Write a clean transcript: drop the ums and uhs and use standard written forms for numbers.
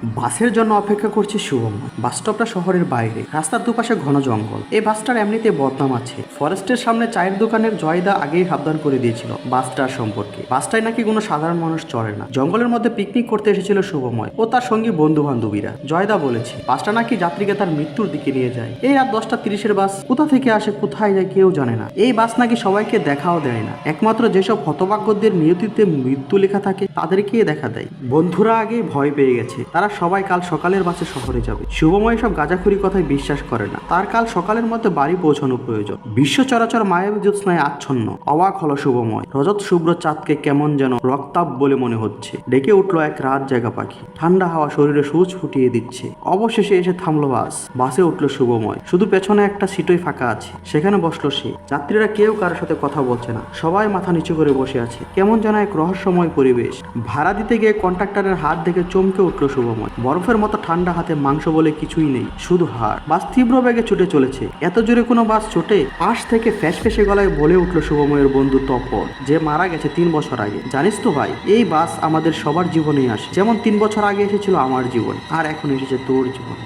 বাসের জন্য অপেক্ষা করছে শুভময়। বাস স্টপটা শহরের বাইরে, রাস্তার দুপাশে ঘন জঙ্গল। এই বাসটার এমনিতে বদনাম আছে। ফরেস্টের সামনে চায়ের দোকানের জয়দা আগেই সাবধান করে দিয়েছিল বাসটার সম্পর্কে। বাসটায় নাকি কোনো সাধারণ মানুষ চড়ে না। জঙ্গলের মধ্যে পিকনিক করতে এসেছিল শুভময় ও তার সঙ্গী বন্ধু বান্ধবীরা। জয়দা বলেছে বাসটা নাকি যাত্রীকে তার মৃত্যুর দিকে নিয়ে যায়। এই রাত 10:30-এর বাস কোথা থেকে আসে কোথায় যায় কেউ জানে না। এই বাস নাকি সবাইকে দেখাও দেয় না, একমাত্র যেসব হতভাগ্যদের নিয়তিতে মৃত্যু লেখা থাকে তাদেরকেই দেখা দেয়। বন্ধুরা আগে ভয় পেয়ে গেছে, তারা সবাই কাল সকালের বাসে শহরে যাবে। শুভময় সব গাঁজাখুরি কথায় বিশ্বাস করে না, তার কাল সকালের মধ্যে বাড়ি পৌঁছানো প্রয়োজন। বিশ্ব চরাচর মায়াবী জ্যোৎস্নায় আচ্ছন্ন। অবাক হলো শুভময়, রজত শুভ্র চাঁদকে কেমন যেন রক্তাভ বলে মনে হচ্ছে। ডেকে উঠলো এক রাত জায়গা পাখি, ঠান্ডা হাওয়া শরীরে সূচ ফুটিয়ে দিচ্ছে। অবশেষে এসে থামলো বাস। বাসে উঠলো শুভময়, শুধু পেছনে একটা সিটই ফাঁকা আছে, সেখানে বসলো সে। যাত্রীরা কেউ কারোর সাথে কথা বলছে না, সবাই মাথা নিচু করে বসে আছে। কেমন যেন এক রহস্যময় পরিবেশ। ভাড়া দিতে গিয়ে কন্ট্রাক্টরের হাত দেখে চমকে উঠলো শুভময়। বরফের মতো ঠান্ডা হাতে মাংস বলে কিছুই নেই, শুধু হাড়। বাস তীব্র বেগে ছুটে চলেছে। এত জোরে কোনো বাস ছোটে? পাশ থেকে ফ্যাস ফেসে গলায় বলে উঠলো শুভময়ের বন্ধু তপন, যে মারা গেছে 3 বছর আগে। জানিস তো ভাই, এই বাস আমাদের সবার জীবনেই আসে, যেমন 3 বছর আগে এসেছিল আমার জীবন, আর এখন এসেছে তোর জীবন।